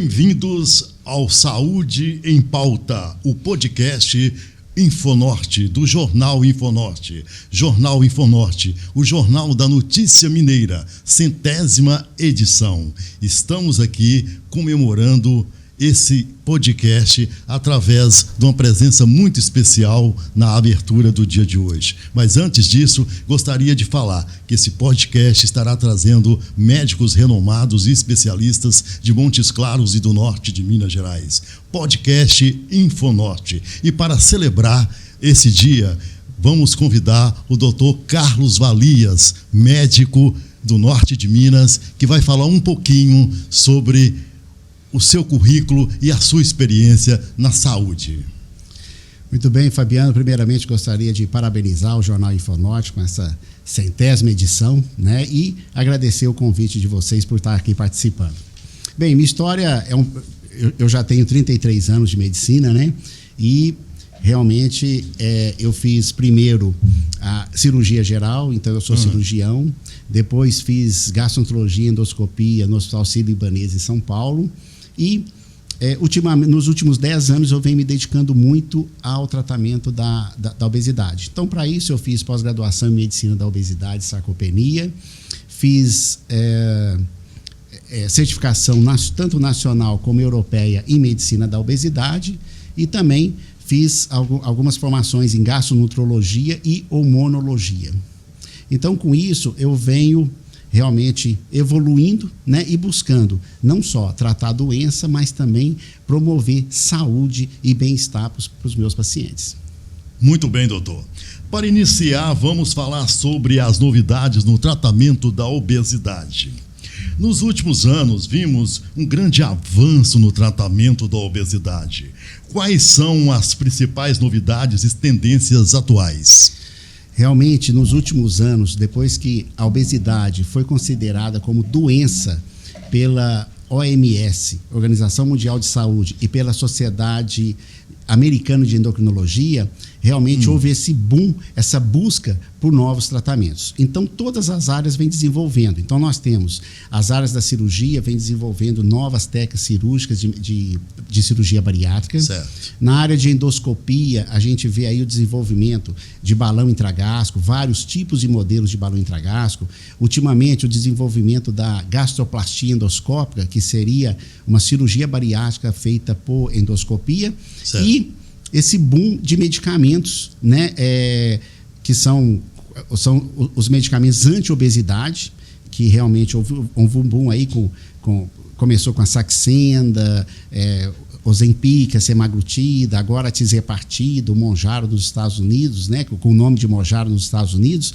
Bem-vindos ao Saúde em Pauta, o podcast Infonorte, do Jornal Infonorte. Jornal Infonorte, o Jornal da Notícia Mineira, 100ª edição. Estamos aqui comemorando esse podcast através de uma presença muito especial na abertura do dia de hoje. Mas antes disso, gostaria de falar que esse podcast estará trazendo médicos renomados e especialistas de Montes Claros e do norte de Minas Gerais. Podcast Infonorte. E para celebrar esse dia, vamos convidar o Dr. Carlos Valias, médico do norte de Minas, que vai falar um pouquinho sobre o seu currículo e a sua experiência na saúde. Muito bem, Fabiano. Primeiramente, gostaria de parabenizar o Jornal Infonorte com essa 100ª edição, né? E agradecer o convite de vocês por estar aqui participando. Bem, minha história eu já tenho 33 anos de medicina, né? E realmente eu fiz primeiro a cirurgia geral, então eu sou cirurgião. Depois fiz gastroenterologia e endoscopia no Hospital Sírio-Libanês em São Paulo. E nos últimos 10 anos eu venho me dedicando muito ao tratamento da obesidade. Então, para isso, eu fiz pós-graduação em medicina da obesidade e sarcopenia, fiz certificação tanto nacional como europeia em medicina da obesidade e também fiz algumas formações em gastronutrologia e hormonologia. Então, com isso, eu venho realmente evoluindo, né, e buscando não só tratar a doença, mas também promover saúde e bem-estar para os meus pacientes. Muito bem, doutor. Para iniciar, vamos falar sobre as novidades no tratamento da obesidade. Nos últimos anos, vimos um grande avanço no tratamento da obesidade. Quais são as principais novidades e tendências atuais? Realmente, nos últimos anos, depois que a obesidade foi considerada como doença pela OMS, Organização Mundial de Saúde, e pela Sociedade Americana de Endocrinologia, realmente houve esse boom, essa busca por novos tratamentos. Então, todas as áreas vêm desenvolvendo. Então, nós temos as áreas da cirurgia, vêm desenvolvendo novas técnicas cirúrgicas de cirurgia bariátrica. Certo. Na área de endoscopia, a gente vê aí o desenvolvimento de balão intragástrico, vários tipos de modelos de balão intragástrico. Ultimamente, o desenvolvimento da gastroplastia endoscópica, que seria uma cirurgia bariátrica feita por endoscopia. Certo. E esse boom de medicamentos, né, que são os medicamentos anti-obesidade, que realmente houve um boom aí, começou com a Saxenda, Ozempic, a semaglutida, agora a tirzepatida, o Mounjaro nos Estados Unidos, né, com o nome de Mounjaro nos Estados Unidos,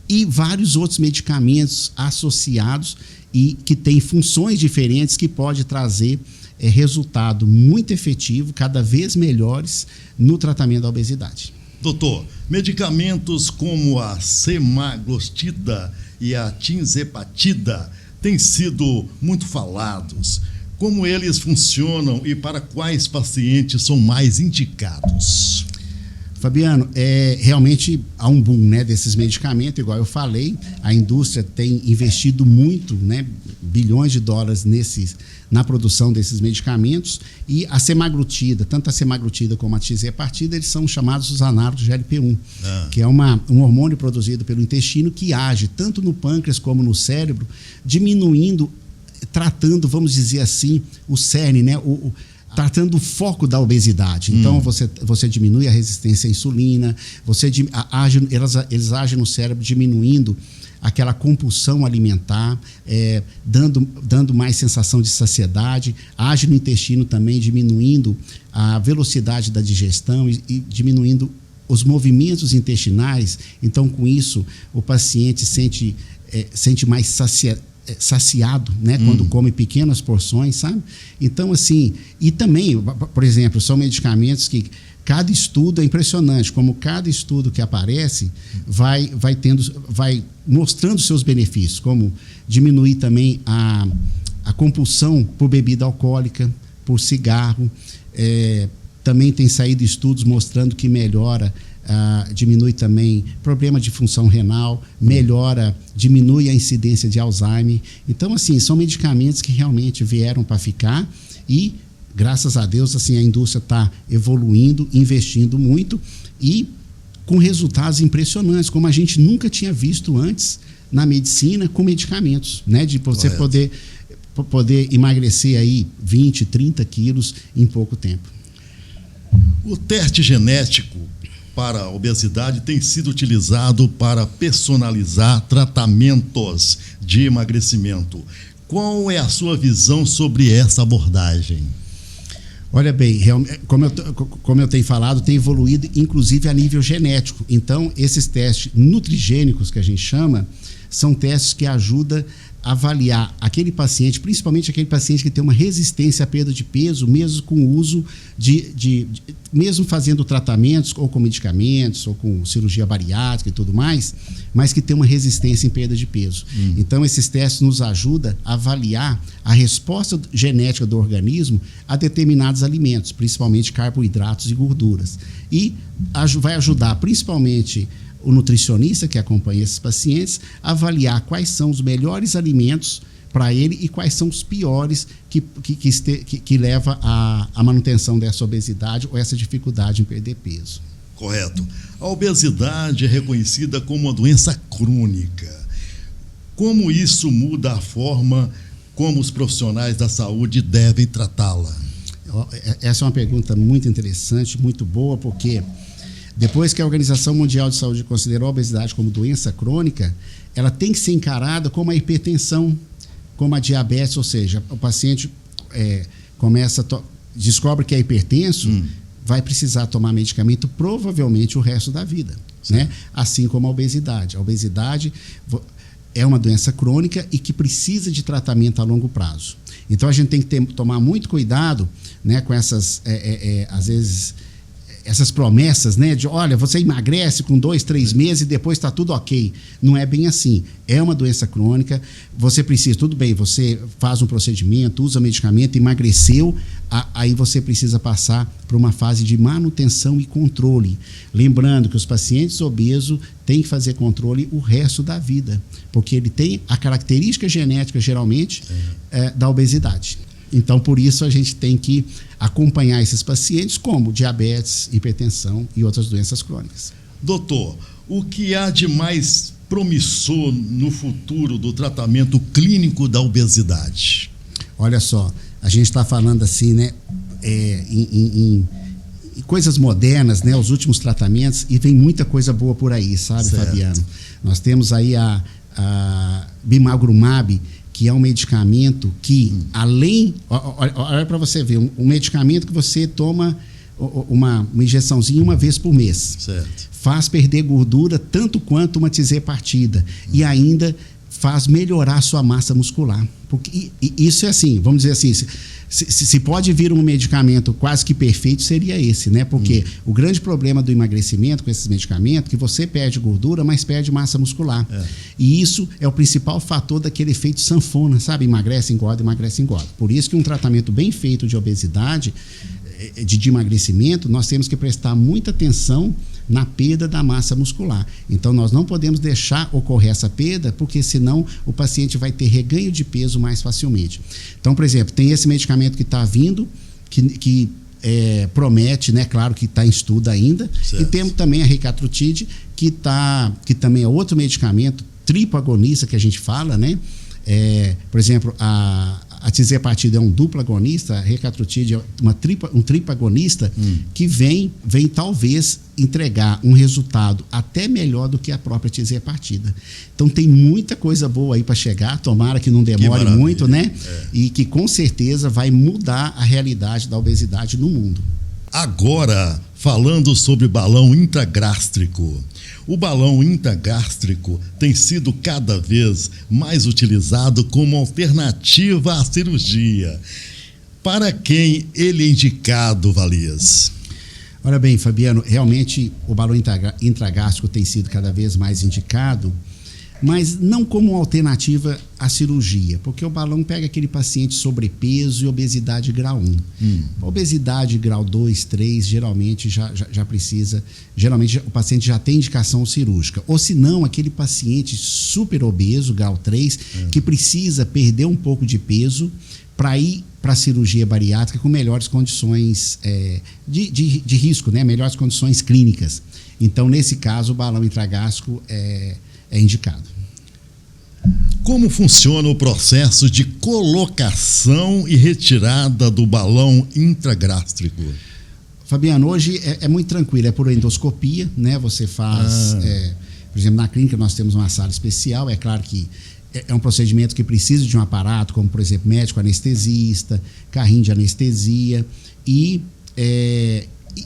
e vários outros medicamentos associados e que têm funções diferentes que pode trazer resultado muito efetivo, cada vez melhores no tratamento da obesidade. Doutor, medicamentos como a semaglutida e a tirzepatida têm sido muito falados. Como eles funcionam e para quais pacientes são mais indicados? Fabiano, realmente há um boom, né, desses medicamentos, igual eu falei, a indústria tem investido muito, né, bilhões de dólares na produção desses medicamentos, e a semaglutida, tanto a semaglutida como a tirzepatida, eles são chamados os análogos de GLP-1, que é um hormônio produzido pelo intestino que age tanto no pâncreas como no cérebro, diminuindo, tratando, vamos dizer assim, o cerne, né, tratando o foco da obesidade. Então, você diminui a resistência à insulina, eles agem no cérebro diminuindo aquela compulsão alimentar, dando mais sensação de saciedade, age no intestino também, diminuindo a velocidade da digestão e diminuindo os movimentos intestinais. Então, com isso, o paciente sente mais saciado, né, quando come pequenas porções, sabe? Então, assim, e também, por exemplo, são medicamentos que cada estudo é impressionante, como cada estudo que aparece vai mostrando seus benefícios, como diminuir também a compulsão por bebida alcoólica, por cigarro. Também tem saído estudos mostrando que melhora diminui também problema de função renal, diminui a incidência de Alzheimer. Então, assim, são medicamentos que realmente vieram para ficar E, graças a Deus, assim, a indústria está evoluindo, investindo muito e com resultados impressionantes, como a gente nunca tinha visto antes na medicina com medicamentos, né? De você poder emagrecer aí 20, 30 quilos em pouco tempo. O teste genético para a obesidade tem sido utilizado para personalizar tratamentos de emagrecimento. Qual é a sua visão sobre essa abordagem? Olha bem, como eu tenho falado, tem evoluído inclusive a nível genético. Então, esses testes nutrigênicos que a gente chama, são testes que ajudam a avaliar aquele paciente, principalmente aquele paciente que tem uma resistência à perda de peso, mesmo com o uso mesmo fazendo tratamentos, ou com medicamentos, ou com cirurgia bariátrica e tudo mais, mas que tem uma resistência em perda de peso. Então, esses testes nos ajudam a avaliar a resposta genética do organismo a determinados alimentos, principalmente carboidratos e gorduras. E vai ajudar, principalmente, o nutricionista que acompanha esses pacientes a avaliar quais são os melhores alimentos para ele e quais são os piores que leva à manutenção dessa obesidade ou essa dificuldade em perder peso. Correto. A obesidade é reconhecida como uma doença crônica. Como isso muda a forma como os profissionais da saúde devem tratá-la? Essa é uma pergunta muito interessante, muito boa, porque depois que a Organização Mundial de Saúde considerou a obesidade como doença crônica, ela tem que ser encarada como a hipertensão, como a diabetes, ou seja, o paciente descobre que é hipertenso, vai precisar tomar medicamento provavelmente o resto da vida, né? Assim como a obesidade. A obesidade é uma doença crônica e que precisa de tratamento a longo prazo. Então a gente tem que tomar muito cuidado, né, com essas, às vezes, essas promessas, né, de olha, você emagrece com 2, 3 meses e depois está tudo ok. Não é bem assim. É uma doença crônica, você precisa, tudo bem, você faz um procedimento, usa medicamento, emagreceu, aí você precisa passar por uma fase de manutenção e controle. Lembrando que os pacientes obesos têm que fazer controle o resto da vida, porque ele tem a característica genética, geralmente, da obesidade. Então, por isso, a gente tem que acompanhar esses pacientes como diabetes, hipertensão e outras doenças crônicas. Doutor, o que há de mais promissor no futuro do tratamento clínico da obesidade? Olha só, a gente está falando assim, né, em coisas modernas, né, os últimos tratamentos, e vem muita coisa boa por aí, sabe, certo, Fabiano? Nós temos aí a bimagrumab, que é um medicamento que, olha para você ver, um medicamento que você toma uma injeçãozinha uma vez por mês. Certo. Faz perder gordura tanto quanto uma tizepartida e ainda faz melhorar a sua massa muscular. Porque isso é assim, vamos dizer assim, se pode vir um medicamento quase que perfeito, seria esse, né? Porque o grande problema do emagrecimento com esses medicamentos é que você perde gordura, mas perde massa muscular. E isso é o principal fator daquele efeito sanfona, sabe? Emagrece, engorda, emagrece, engorda. Por isso que um tratamento bem feito de obesidade, de emagrecimento, nós temos que prestar muita atenção na perda da massa muscular. Então, nós não podemos deixar ocorrer essa perda, porque senão o paciente vai ter reganho de peso mais facilmente. Então, por exemplo, tem esse medicamento que está vindo, que promete, né? Claro que está em estudo ainda. Certo. E temos também a ricatrutide, que também é outro medicamento triple-agonista que a gente fala, né? Por exemplo, a tizepartida é um duplo agonista, a ricatrutide é um triplo agonista que vem talvez entregar um resultado até melhor do que a própria tizepartida. Então tem muita coisa boa aí para chegar, tomara que não demore muito, né? E que com certeza vai mudar a realidade da obesidade no mundo. Agora, falando sobre balão intragástrico. O balão intragástrico tem sido cada vez mais utilizado como alternativa à cirurgia. Para quem ele é indicado, Valias? Olha bem, Fabiano, realmente o balão intragástrico tem sido cada vez mais indicado, mas não como uma alternativa à cirurgia, porque o balão pega aquele paciente sobrepeso e obesidade grau 1. Obesidade grau 2, 3, geralmente já precisa, geralmente o paciente já tem indicação cirúrgica. Ou se não, aquele paciente super obeso, grau 3, que precisa perder um pouco de peso para ir para cirurgia bariátrica com melhores condições de risco, né? Melhores condições clínicas. Então, nesse caso, o balão intragástrico é indicado. Como funciona o processo de colocação e retirada do balão intragástrico? Fabiano, hoje é muito tranquilo, é por endoscopia, né? Você faz, por exemplo, na clínica nós temos uma sala especial, é claro que é um procedimento que precisa de um aparato, como por exemplo médico anestesista, carrinho de anestesia e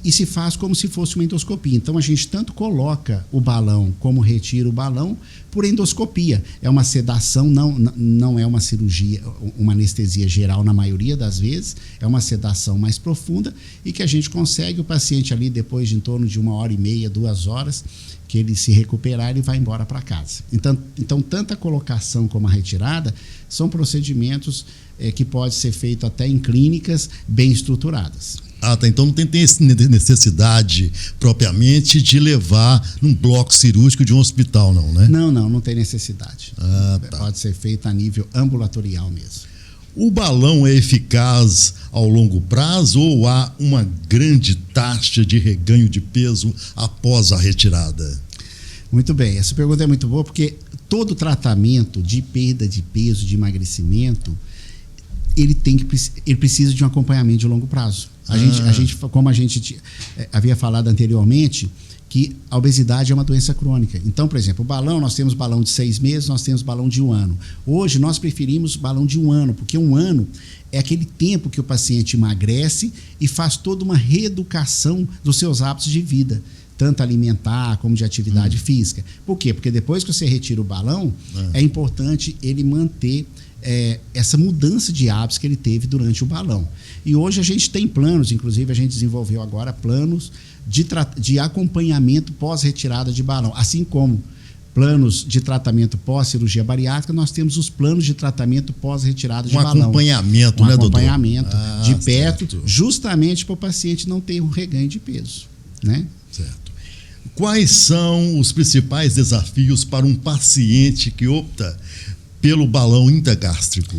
se faz como se fosse uma endoscopia. Então a gente tanto coloca o balão como retira o balão por endoscopia. É uma sedação, não é uma cirurgia, uma anestesia geral na maioria das vezes, é uma sedação mais profunda e que a gente consegue o paciente ali depois de em torno de 1h30, 2 horas, que ele se recuperar, ele vai embora para casa. Então, tanto a colocação como a retirada são procedimentos que pode ser feito até em clínicas bem estruturadas. Ah, tá. Então não tem necessidade propriamente de levar num bloco cirúrgico de um hospital, não, né? Não tem necessidade. Tá. Pode ser feito a nível ambulatorial mesmo. O balão é eficaz ao longo prazo ou há uma grande taxa de reganho de peso após a retirada? Muito bem, essa pergunta é muito boa porque todo tratamento de perda de peso, de emagrecimento, ele precisa de um acompanhamento de longo prazo. Como a gente havia falado anteriormente, que a obesidade é uma doença crônica. Então, por exemplo, o balão, nós temos balão de 6 meses, nós temos balão de 1 ano. Hoje, nós preferimos balão de 1 ano, porque 1 ano é aquele tempo que o paciente emagrece e faz toda uma reeducação dos seus hábitos de vida, tanto alimentar como de atividade física. Por quê? Porque depois que você retira o balão, é importante ele manter essa mudança de hábitos que ele teve durante o balão. E hoje a gente tem planos, inclusive a gente desenvolveu agora planos de acompanhamento pós-retirada de balão. Assim como planos de tratamento pós-cirurgia bariátrica, nós temos os planos de tratamento pós-retirada de balão. Acompanhamento, né, doutor? Acompanhamento de perto, certo. Justamente para o paciente não ter um reganho de peso, né? Certo. Quais são os principais desafios para um paciente que opta pelo balão intragástrico?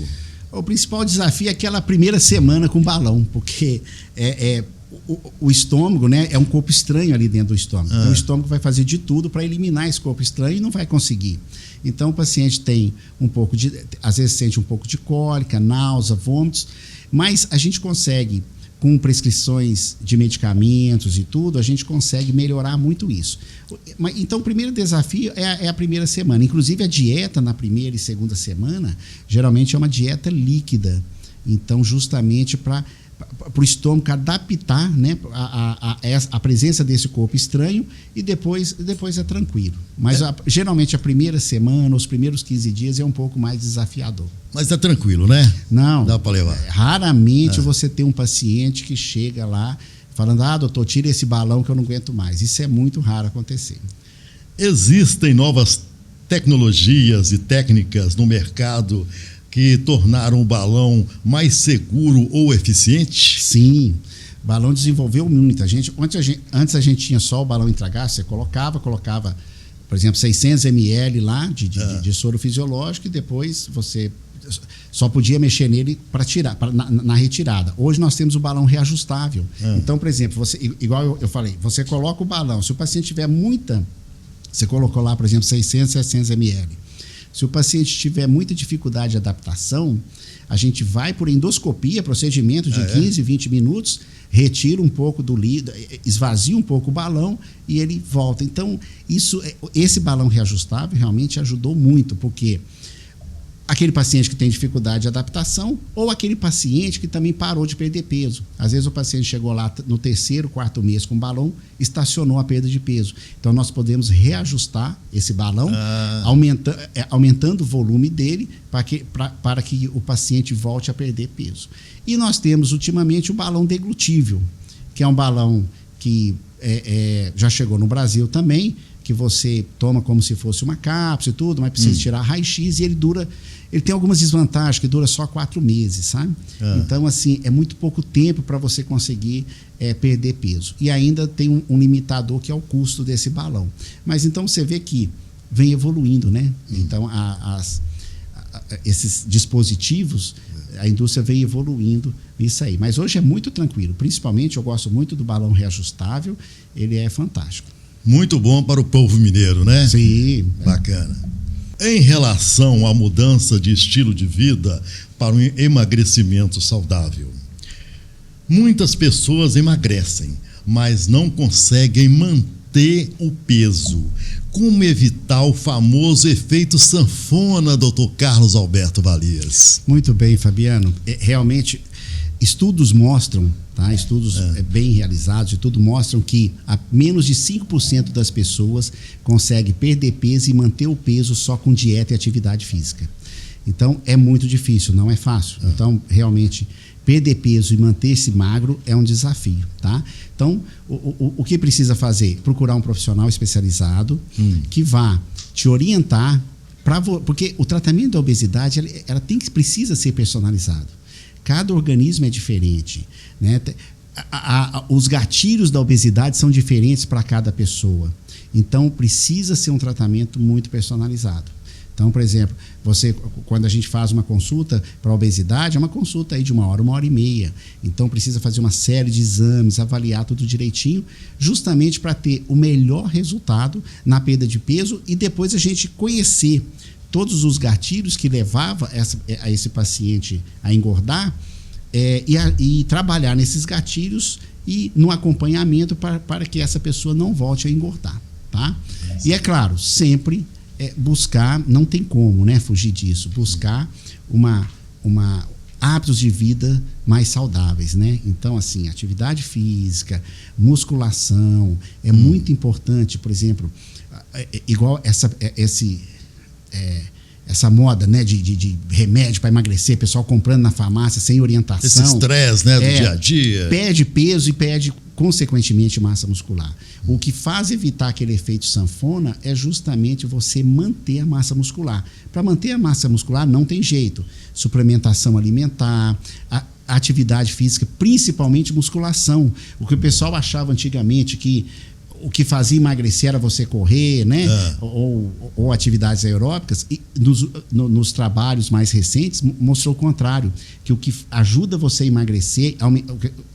O principal desafio é aquela primeira semana com balão, porque o estômago, né, é um corpo estranho ali dentro do estômago. Então, o estômago vai fazer de tudo para eliminar esse corpo estranho e não vai conseguir. Então, o paciente tem às vezes sente um pouco de cólica, náusea, vômitos, mas a gente consegue, com prescrições de medicamentos e tudo, a gente consegue melhorar muito isso. Então, o primeiro desafio é a primeira semana. Inclusive, a dieta na primeira e segunda semana, geralmente é uma dieta líquida. Então, justamente para o estômago adaptar, né, a presença desse corpo estranho e depois é tranquilo. Mas geralmente a primeira semana, os primeiros 15 dias é um pouco mais desafiador. Mas tá tranquilo, né? Não. Dá para levar. Raramente você tem um paciente que chega lá falando, doutor, tira esse balão que eu não aguento mais. Isso é muito raro acontecer. Existem novas tecnologias e técnicas no mercado que tornaram o balão mais seguro ou eficiente? Sim, o balão desenvolveu muito. Antes a gente tinha só o balão intragástrico, você colocava, por exemplo, 600 ml lá de soro fisiológico e depois você só podia mexer nele para tirar, na retirada. Hoje nós temos o balão reajustável. Então, por exemplo, igual eu falei, você coloca o balão, se o paciente tiver você colocou lá, por exemplo, 600, 700 ml. Se o paciente tiver muita dificuldade de adaptação, a gente vai por endoscopia, procedimento de 15, 20 minutos, retira um pouco do líquido, esvazia um pouco o balão e ele volta. Então, esse balão reajustável realmente ajudou muito, porque aquele paciente que tem dificuldade de adaptação ou aquele paciente que também parou de perder peso. Às vezes o paciente chegou lá no 3º, 4º mês com o balão, estacionou a perda de peso. Então nós podemos reajustar esse balão, aumentando o volume dele para que o paciente volte a perder peso. E nós temos ultimamente o balão deglutível, que é um balão que já chegou no Brasil também, que você toma como se fosse uma cápsula e tudo, mas precisa tirar raio-x e ele tem algumas desvantagens, que dura só 4 meses, sabe? Então, assim, é muito pouco tempo para você conseguir perder peso. E ainda tem um limitador que é o custo desse balão. Mas então você vê que vem evoluindo, né? Então, esses dispositivos, a indústria veio evoluindo nisso aí. Mas hoje é muito tranquilo. Principalmente, eu gosto muito do balão reajustável. Ele é fantástico. Muito bom para o povo mineiro, né? Sim. Bacana. Em relação à mudança de estilo de vida para um emagrecimento saudável, muitas pessoas emagrecem, mas não conseguem manter o peso. Como evitar o famoso efeito sanfona, Dr. Carlos Alberto Valias? Muito bem, Fabiano. Realmente, estudos mostram, tá? Estudos bem realizados e tudo mostram que menos de 5% das pessoas conseguem perder peso e manter o peso só com dieta e atividade física. Então, é muito difícil, não é fácil. Então, realmente, perder peso e manter-se magro é um desafio, tá? Então, o que precisa fazer? Procurar um profissional especializado que vá te orientar, porque o tratamento da obesidade ela precisa ser personalizado. Cada organismo é diferente, né? Os gatilhos da obesidade são diferentes para cada pessoa. Então, precisa ser um tratamento muito personalizado. Então, por exemplo, quando a gente faz uma consulta para obesidade, é uma consulta aí de 1 hora e meia. Então, precisa fazer uma série de exames, avaliar tudo direitinho, justamente para ter o melhor resultado na perda de peso e depois a gente conhecer todos os gatilhos que levavam a esse paciente a engordar e trabalhar nesses gatilhos e no acompanhamento para que essa pessoa não volte a engordar, tá? E é claro, sempre buscar, não tem como, né, fugir disso, buscar hábitos de vida mais saudáveis, né? Então, assim, atividade física, musculação, é muito importante, por exemplo, igual essa moda, né, de remédio para emagrecer, pessoal comprando na farmácia sem orientação. Esse estresse, né, do dia a dia. Perde peso e perde, consequentemente, massa muscular. O que faz evitar aquele efeito sanfona é justamente você manter a massa muscular. Para manter a massa muscular não tem jeito. Suplementação alimentar, atividade física, principalmente musculação. O que o pessoal achava antigamente que o que fazia emagrecer era você correr, né? Ou atividades aeróbicas. E nos trabalhos mais recentes mostrou o contrário, que o que ajuda você a emagrecer,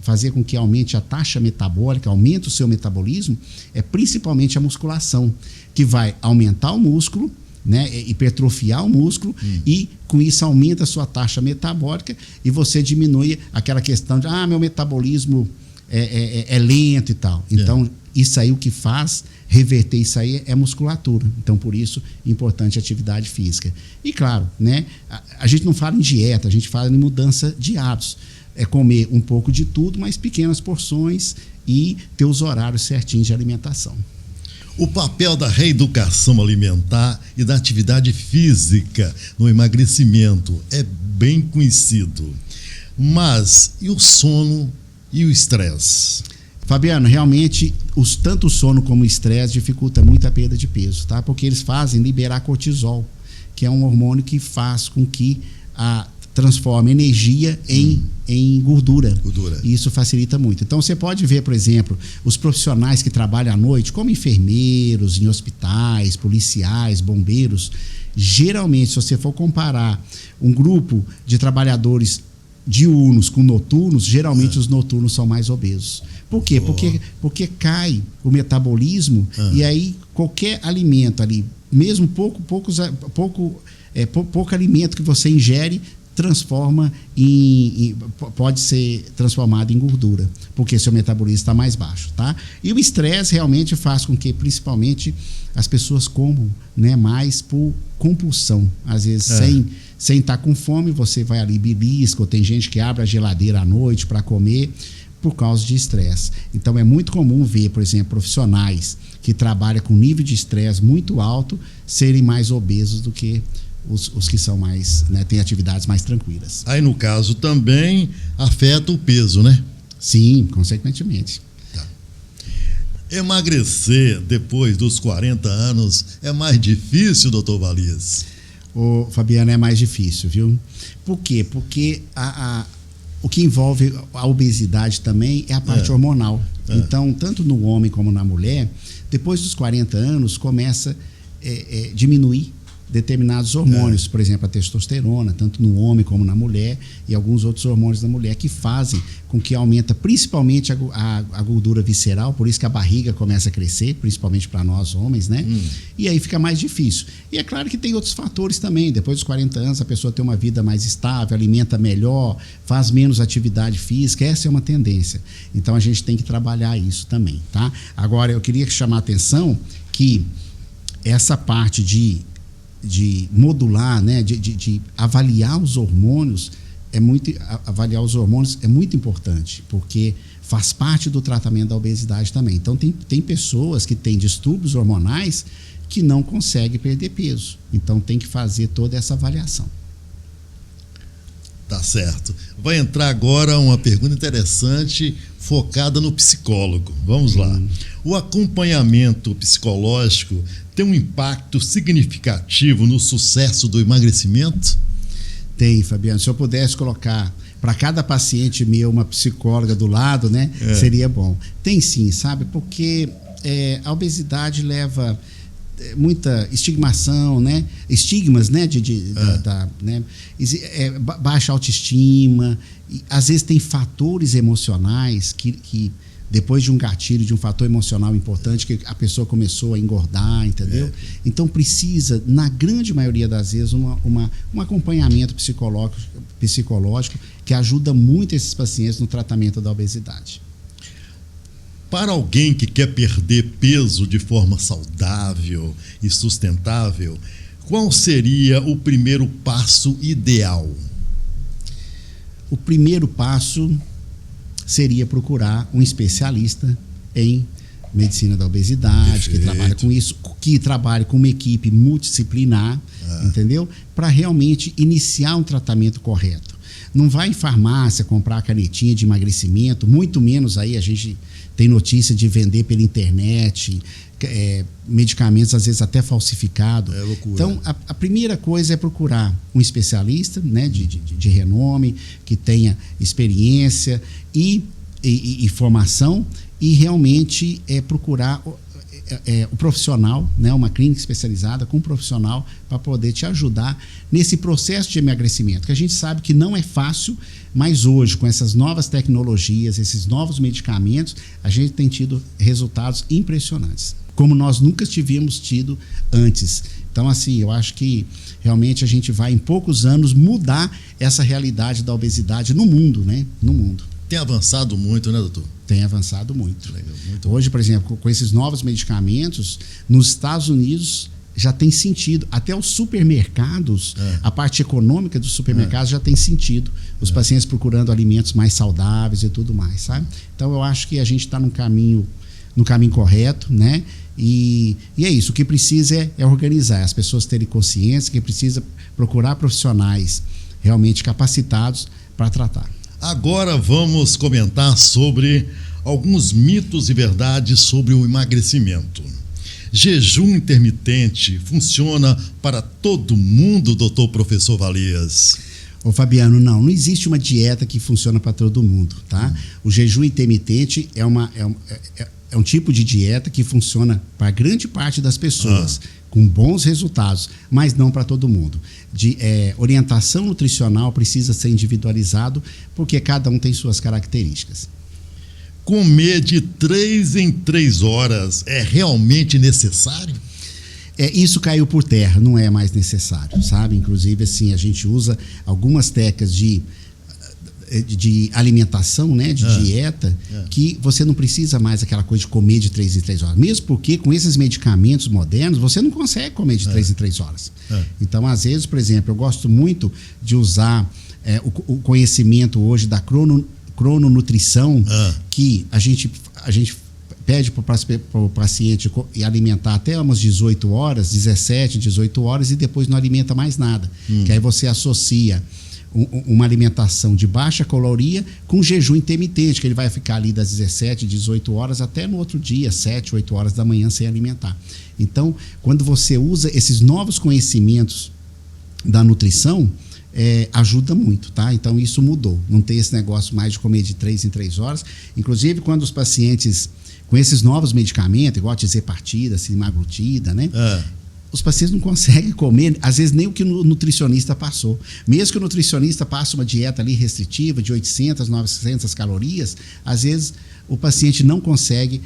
fazer com que aumente a taxa metabólica, aumente o seu metabolismo, é principalmente a musculação, que vai aumentar o músculo, né? Hipertrofiar o músculo e com isso aumenta a sua taxa metabólica e você diminui aquela questão de meu metabolismo é lento e tal. Então, isso aí, o que faz reverter isso aí é musculatura. Então, por isso, importante a atividade física. E claro, né, a gente não fala em dieta, a gente fala em mudança de hábitos. É comer um pouco de tudo, mas pequenas porções e ter os horários certinhos de alimentação. O papel da reeducação alimentar e da atividade física no emagrecimento é bem conhecido. Mas e o sono e o estresse? Fabiano, realmente, tanto o sono como o estresse dificulta muito a perda de peso, tá? Porque eles fazem liberar cortisol, que é um hormônio que faz com que transforme energia em gordura. E isso facilita muito. Então, você pode ver, por exemplo, os profissionais que trabalham à noite, como enfermeiros, em hospitais, policiais, bombeiros. Geralmente, se você for comparar um grupo de trabalhadores diurnos com noturnos, geralmente os noturnos são mais obesos. Por quê? Porque cai o metabolismo e aí qualquer alimento ali, mesmo pouco alimento que você ingere, pode ser transformado em gordura, porque seu metabolismo está mais baixo, tá? E o estresse realmente faz com que, principalmente, as pessoas comam, né, mais por compulsão, às vezes sem estar com fome, você vai ali belisca, ou tem gente que abre a geladeira à noite para comer por causa de estresse. Então é muito comum ver, por exemplo, profissionais que trabalham com nível de estresse muito alto serem mais obesos do que os que são mais, né, têm atividades mais tranquilas. Aí, no caso, também afeta o peso, né? Sim, consequentemente. Tá. Emagrecer depois dos 40 anos é mais difícil, doutor Valias? Fabiano, é mais difícil, viu? Por quê? Porque o que envolve a obesidade também é a parte hormonal. Então, tanto no homem como na mulher, depois dos 40 anos, começa a diminuir determinados hormônios, por exemplo, a testosterona, tanto no homem como na mulher, e alguns outros hormônios da mulher que fazem com que aumenta principalmente a gordura visceral, por isso que a barriga começa a crescer, principalmente para nós homens, né? E aí fica mais difícil. E é claro que tem outros fatores também. Depois dos 40 anos, a pessoa tem uma vida mais estável, alimenta melhor, faz menos atividade física. Essa é uma tendência. Então a gente tem que trabalhar isso também, tá? Agora, eu queria chamar a atenção que essa parte de modular, né, de avaliar os hormônios avaliar os hormônios é muito importante, porque faz parte do tratamento da obesidade também. Então tem pessoas que têm distúrbios hormonais que não conseguem perder peso. Então tem que fazer toda essa avaliação. Tá certo. Vai entrar agora uma pergunta interessante focada no psicólogo. Vamos lá. O acompanhamento psicológico tem um impacto significativo no sucesso do emagrecimento? Tem, Fabiano. Se eu pudesse colocar para cada paciente meu uma psicóloga do lado, né, seria bom. Tem sim, sabe? Porque a obesidade leva muita estigmação, né? Estigmas, né? Né? Baixa autoestima. E, às vezes tem fatores emocionais que depois de um gatilho, de um fator emocional importante, que a pessoa começou a engordar, entendeu? Então precisa, na grande maioria das vezes, um acompanhamento psicológico que ajuda muito esses pacientes no tratamento da obesidade. Para alguém que quer perder peso de forma saudável e sustentável, qual seria o primeiro passo ideal? O primeiro passo seria procurar um especialista em medicina da obesidade, que trabalha com isso, que trabalha com uma equipe multidisciplinar, entendeu? Para realmente iniciar um tratamento correto. Não vai em farmácia comprar canetinha de emagrecimento, muito menos aí a gente tem notícia de vender pela internet, medicamentos às vezes até falsificados. É loucura. Então, a primeira coisa é procurar um especialista, né, de renome, que tenha experiência e formação, e realmente procurar o profissional, né, uma clínica especializada com um profissional para poder te ajudar nesse processo de emagrecimento, que a gente sabe que não é fácil, mas hoje, com essas novas tecnologias, esses novos medicamentos, a gente tem tido resultados impressionantes, como nós nunca tivíamos tido antes. Então, assim, eu acho que realmente a gente vai, em poucos anos, mudar essa realidade da obesidade no mundo, né? No mundo. Tem avançado muito, né, doutor? Tem avançado muito. Legal, muito hoje, por exemplo, com esses novos medicamentos, nos Estados Unidos já tem sentido. Até os supermercados, a parte econômica dos supermercados já tem sentido. Os pacientes procurando alimentos mais saudáveis e tudo mais, sabe? Então, eu acho que a gente está no caminho correto, né? E é isso. O que precisa é organizar, as pessoas terem consciência, que precisa procurar profissionais realmente capacitados para tratar. Agora vamos comentar sobre alguns mitos e verdades sobre o emagrecimento. Jejum intermitente funciona para todo mundo, doutor professor Valias? Ô Fabiano, não existe uma dieta que funciona para todo mundo, tá? O jejum intermitente é um tipo de dieta que funciona para grande parte das pessoas, com bons resultados, mas não para todo mundo. Orientação nutricional precisa ser individualizado, porque cada um tem suas características. Comer de 3 em 3 horas é realmente necessário? Isso caiu por terra, não é mais necessário, sabe? Inclusive, assim, a gente usa algumas técnicas de alimentação, né, de dieta, que você não precisa mais aquela coisa de comer de 3 em 3 horas. Mesmo porque com esses medicamentos modernos, você não consegue comer de 3 em 3 horas. Então, às vezes, por exemplo, eu gosto muito de usar o conhecimento hoje da crononutrição, que a gente pede para o paciente alimentar até umas 18 horas, 17, 18 horas, e depois não alimenta mais nada. Que aí você associa uma alimentação de baixa caloria com jejum intermitente, que ele vai ficar ali das 17, 18 horas até no outro dia, 7, 8 horas da manhã sem alimentar. Então, quando você usa esses novos conhecimentos da nutrição, ajuda muito, tá? Então, isso mudou. Não tem esse negócio mais de comer de 3 em 3 horas. Inclusive, quando os pacientes com esses novos medicamentos, igual a tirzepatida, semaglutida, né? os pacientes não conseguem comer, às vezes, nem o que o nutricionista passou. Mesmo que o nutricionista passe uma dieta ali restritiva de 800, 900 calorias, às vezes o paciente não consegue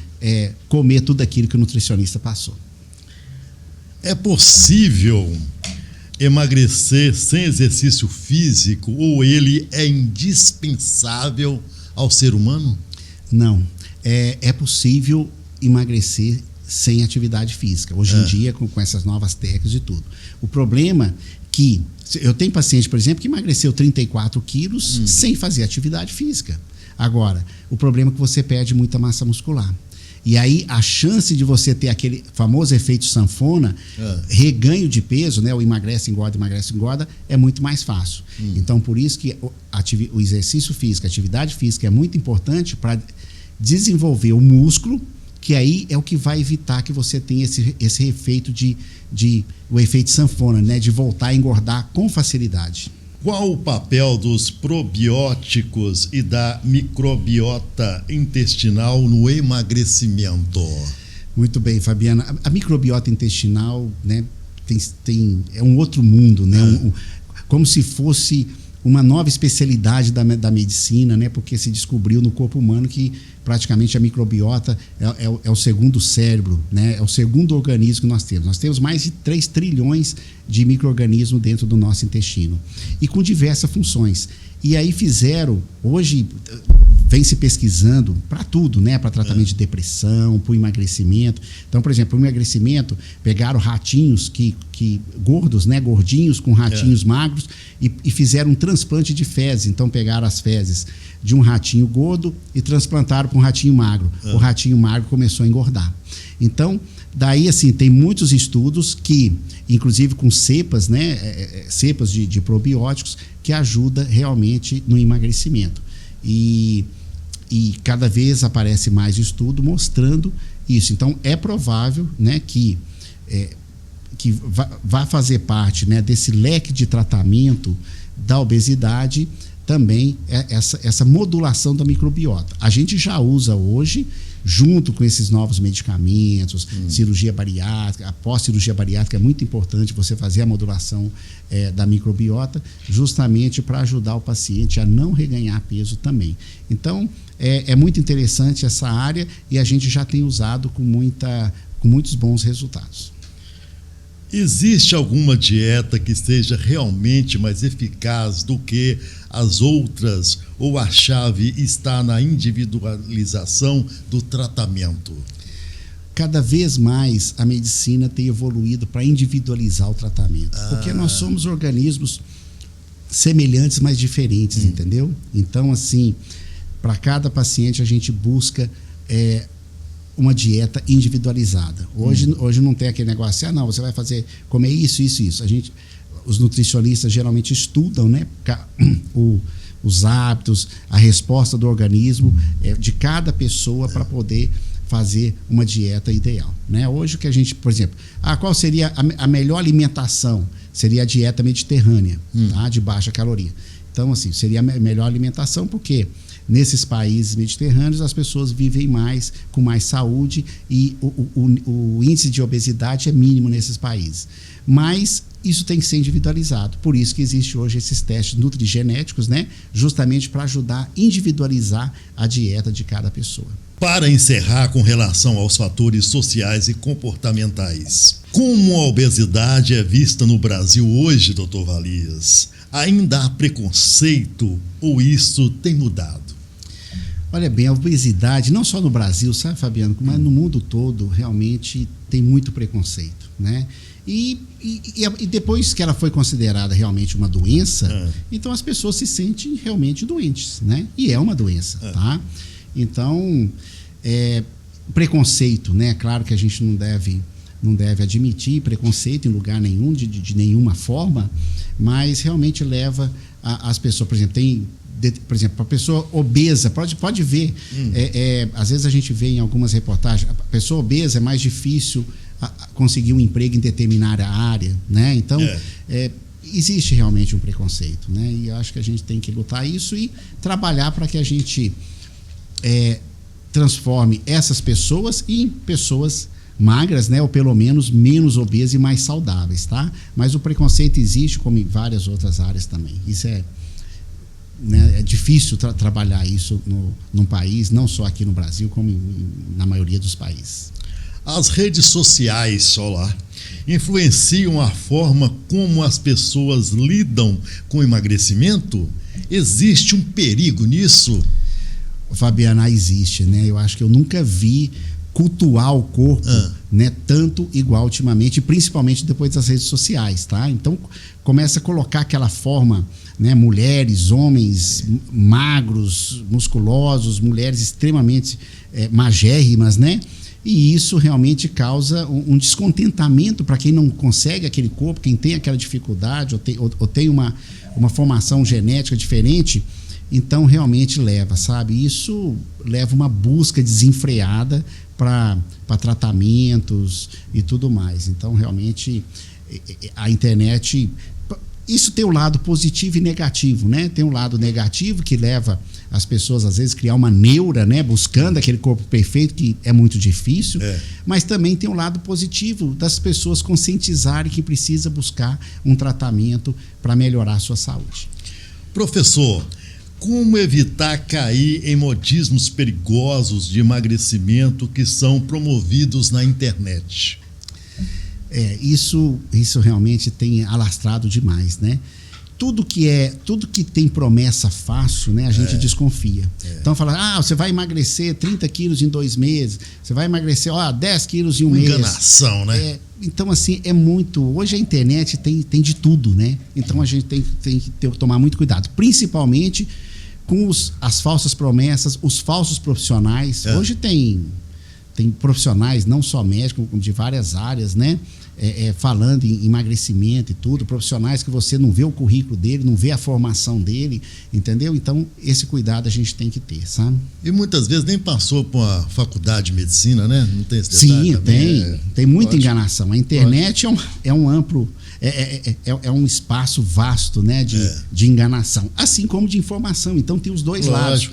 comer tudo aquilo que o nutricionista passou. É possível emagrecer sem exercício físico ou ele é indispensável ao ser humano? Não. É possível emagrecer sem atividade física. Hoje em dia, com essas novas técnicas e tudo. O problema é que eu tenho paciente, por exemplo, que emagreceu 34 quilos sem fazer atividade física. Agora, o problema é que você perde muita massa muscular. E aí, a chance de você ter aquele famoso efeito sanfona, reganho de peso, né, o emagrece, engorda, é muito mais fácil. Então, por isso que o exercício físico, a atividade física é muito importante para desenvolver o músculo, que aí é o que vai evitar que você tenha esse efeito o efeito sanfona, né, de voltar a engordar com facilidade. Qual o papel dos probióticos e da microbiota intestinal no emagrecimento? Muito bem, Fabiana. A microbiota intestinal, né, é um outro mundo, né? Como se fosse uma nova especialidade da medicina, né? Porque se descobriu no corpo humano que praticamente a microbiota é o segundo cérebro, né? É o segundo organismo que nós temos. Nós temos mais de 3 trilhões de micro-organismos dentro do nosso intestino e com diversas funções. E aí hoje vem se pesquisando para tudo, né? Para tratamento de depressão, para o emagrecimento. Então, por exemplo, o emagrecimento, pegaram ratinhos gordos, né? Gordinhos com ratinhos magros e fizeram um transplante de fezes. Então, pegaram as fezes de um ratinho gordo e transplantaram para um ratinho magro. O ratinho magro começou a engordar. Então, daí, assim, tem muitos estudos que, inclusive com cepas, né? Cepas de probióticos, que ajuda realmente no emagrecimento. E cada vez aparece mais estudo mostrando isso. Então, é provável, né, que vai fazer parte, né, desse leque de tratamento da obesidade também essa modulação da microbiota. A gente já usa hoje, junto com esses novos medicamentos, cirurgia bariátrica, a pós-cirurgia bariátrica é muito importante você fazer a modulação da microbiota, justamente para ajudar o paciente a não reganhar peso também. Então, é muito interessante essa área e a gente já tem usado com muitos bons resultados. Existe alguma dieta que seja realmente mais eficaz do que as outras, ou a chave está na individualização do tratamento? Cada vez mais a medicina tem evoluído para individualizar o tratamento, porque nós somos organismos semelhantes, mas diferentes, entendeu? Então, assim, para cada paciente a gente busca uma dieta individualizada. Hoje não tem aquele negócio não, você vai comer isso. Os nutricionistas geralmente estudam, né, os hábitos, a resposta do organismo de cada pessoa para poder fazer uma dieta ideal, né? Hoje o que a gente, por exemplo, qual seria a melhor alimentação? Seria a dieta mediterrânea, tá? De baixa caloria. Então, assim, seria a melhor alimentação porque nesses países mediterrâneos as pessoas vivem com mais saúde e o índice de obesidade é mínimo nesses países. Mas isso tem que ser individualizado. Por isso que existe hoje esses testes nutrigenéticos, né? Justamente para ajudar a individualizar a dieta de cada pessoa. Para encerrar, com relação aos fatores sociais e comportamentais, como a obesidade é vista no Brasil hoje, Dr. Valias? Ainda há preconceito ou isso tem mudado? Olha bem, a obesidade, não só no Brasil, sabe, Fabiano, mas no mundo todo, realmente tem muito preconceito, né? E depois que ela foi considerada realmente uma doença, então as pessoas se sentem realmente doentes, né? E é uma doença, tá? Então, preconceito, né? Claro que a gente não deve admitir preconceito em lugar nenhum, de nenhuma forma, mas realmente leva as pessoas, por exemplo, a pessoa obesa, pode ver, às vezes a gente vê em algumas reportagens, a pessoa obesa é mais difícil conseguir um emprego em determinada área, né? Então, existe realmente um preconceito, né? E eu acho que a gente tem que lutar isso e trabalhar para que a gente transforme essas pessoas em pessoas magras, né? Ou pelo menos menos obesas e mais saudáveis, tá? Mas o preconceito existe, como em várias outras áreas também. Isso né, é difícil trabalhar isso num país, não só aqui no Brasil, como na maioria dos países. As redes sociais, Solar, influenciam a forma como as pessoas lidam com o emagrecimento? Existe um perigo nisso? Fabiana, existe, né? Eu acho que eu nunca vi cultuar o corpo, né, tanto igual ultimamente, principalmente depois das redes sociais, tá? Então começa a colocar aquela forma, né, mulheres, homens magros, musculosos, mulheres extremamente magérrimas, né? E isso realmente causa um descontentamento para quem não consegue aquele corpo, quem tem aquela dificuldade ou tem uma formação genética diferente. Então realmente leva, sabe? Isso leva uma busca desenfreada para tratamentos e tudo mais. Então realmente a internet, isso tem um lado positivo e negativo, né? Tem um lado negativo que leva as pessoas às vezes a criar uma neura, né? Buscando aquele corpo perfeito, que é muito difícil. Mas também tem um lado positivo das pessoas conscientizarem que precisa buscar um tratamento para melhorar a sua saúde. Professor, como evitar cair em modismos perigosos de emagrecimento que são promovidos na internet? Isso realmente tem alastrado demais, né? Tudo que tem promessa fácil, né? A gente desconfia. Então fala, você vai emagrecer 30 quilos em 2 meses, você vai emagrecer 10 quilos em um mês. Enganação, né? Então, assim, hoje a internet tem de tudo, né? Então a gente tem que tomar muito cuidado, principalmente com as falsas promessas, os falsos profissionais. Hoje tem profissionais, não só médicos, de várias áreas, né? Falando em emagrecimento e tudo, profissionais que você não vê o currículo dele, não vê a formação dele, entendeu? Então, esse cuidado a gente tem que ter, sabe? E muitas vezes nem passou por uma faculdade de medicina, né? Não tem esse detalhe? Sim, tem muita enganação. A internet é um amplo, é um espaço vasto, né, de enganação, assim como de informação. Então, tem os dois lados.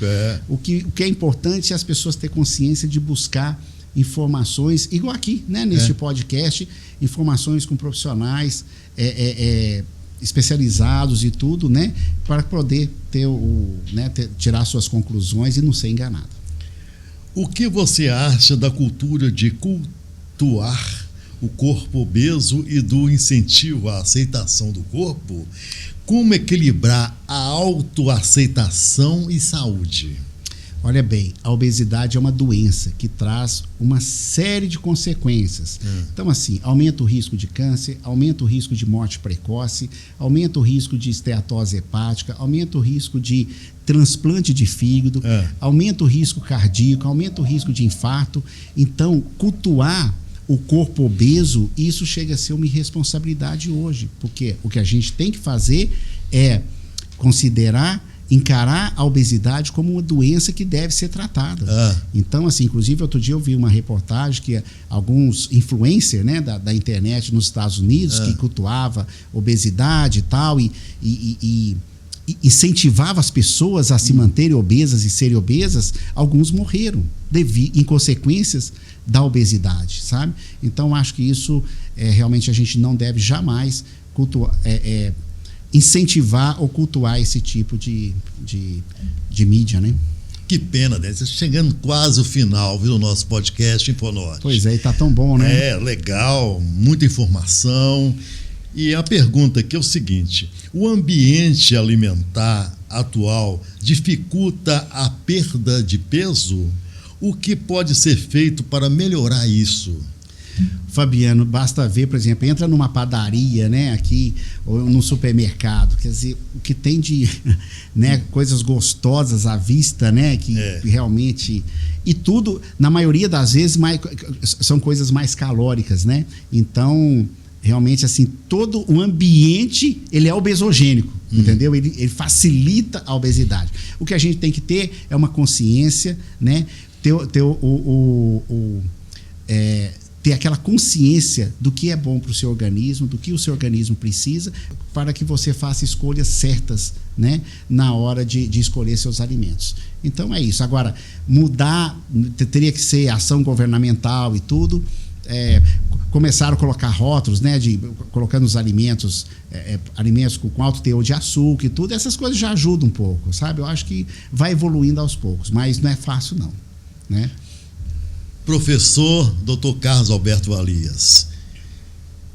O que é importante é as pessoas terem consciência de buscar informações, igual aqui, né, neste podcast, informações com profissionais especializados e tudo, né, para poder tirar suas conclusões e não ser enganado. O que você acha da cultura de cultuar o corpo obeso e do incentivo à aceitação do corpo? Como equilibrar a autoaceitação e saúde? Olha bem, a obesidade é uma doença que traz uma série de consequências. Então, assim, aumenta o risco de câncer, aumenta o risco de morte precoce, aumenta o risco de esteatose hepática, aumenta o risco de transplante de fígado, aumenta o risco cardíaco, aumenta o risco de infarto. Então, cultuar o corpo obeso, isso chega a ser uma irresponsabilidade hoje, porque o que a gente tem que fazer é encarar a obesidade como uma doença que deve ser tratada. Então, assim, inclusive, outro dia eu vi uma reportagem que alguns influencers, né, da internet nos Estados Unidos, que cultuava obesidade e tal, e incentivava as pessoas a se manterem obesas e serem obesas, alguns morreram em consequências da obesidade, sabe? Então, acho que isso realmente a gente não deve jamais incentivar ou cultuar esse tipo de mídia, né? Que pena, né? Chegando quase ao final, viu, do nosso podcast Infonorte. Pois é, e tá tão bom, né? Legal, muita informação. E a pergunta aqui é o seguinte: o ambiente alimentar atual dificulta a perda de peso? O que pode ser feito para melhorar isso? Fabiano, basta ver, por exemplo, entra numa padaria, né, aqui, ou num supermercado, quer dizer, o que tem de, né, coisas gostosas à vista, né, que realmente, e tudo, na maioria das vezes, são coisas mais calóricas, né, então, realmente, assim, todo o ambiente, ele é obesogênico, entendeu? Ele facilita a obesidade. O que a gente tem que ter é uma consciência, né, ter aquela consciência do que é bom para o seu organismo, do que o seu organismo precisa, para que você faça escolhas certas, né, na hora de escolher seus alimentos. Então é isso. Agora, mudar teria que ser ação governamental e tudo, começaram a colocar rótulos, né, colocando os alimentos, alimentos com alto teor de açúcar e tudo, essas coisas já ajudam um pouco, sabe? Eu acho que vai evoluindo aos poucos, mas não é fácil não, né? Professor Dr. Carlos Alberto Valias,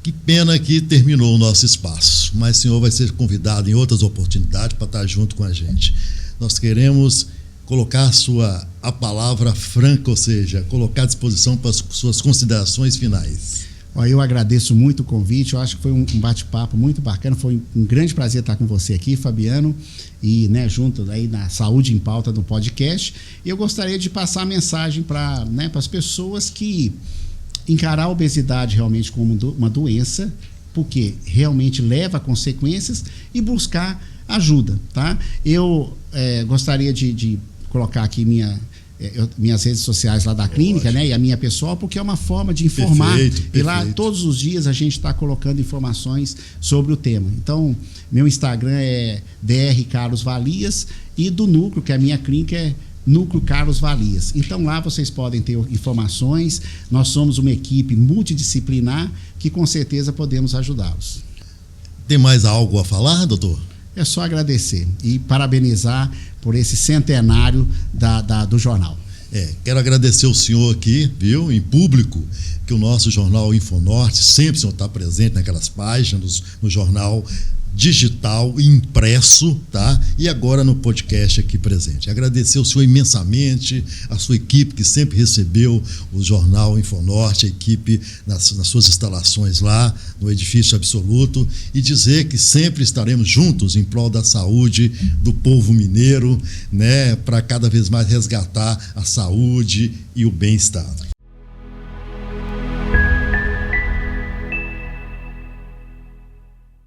que pena que terminou o nosso espaço, mas o senhor vai ser convidado em outras oportunidades para estar junto com a gente. Nós queremos colocar a palavra franca, ou seja, colocar à disposição para as suas considerações finais. Eu agradeço muito o convite, eu acho que foi um bate-papo muito bacana, foi um grande prazer estar com você aqui, Fabiano, e, né, junto aí na Saúde em Pauta do podcast. Eu gostaria de passar a mensagem para, né, as pessoas que encarar a obesidade realmente como uma doença, porque realmente leva a consequências, e buscar ajuda, tá? Eu gostaria de colocar aqui minhas redes sociais lá da clínica, né, e a minha pessoal, porque é uma forma de informar. Perfeito. E lá todos os dias a gente está colocando informações sobre o tema. Então, meu Instagram é Dr. Carlos Valias, e do núcleo, que é a minha clínica, é Núcleo Carlos Valias. Então lá vocês podem ter informações. Nós somos uma equipe multidisciplinar que com certeza podemos ajudá-los. Tem mais algo a falar, doutor? É só agradecer e parabenizar por esse centenário do jornal. Quero agradecer o senhor aqui, viu, em público, que o nosso jornal Infonorte, sempre o senhor está presente naquelas páginas, no jornal digital e impresso, tá? E agora no podcast aqui presente. Agradecer o senhor imensamente, a sua equipe que sempre recebeu o jornal Infonorte, a equipe nas suas instalações lá, no Edifício Absoluto, e dizer que sempre estaremos juntos em prol da saúde do povo mineiro, né? Para cada vez mais resgatar a saúde e o bem-estar.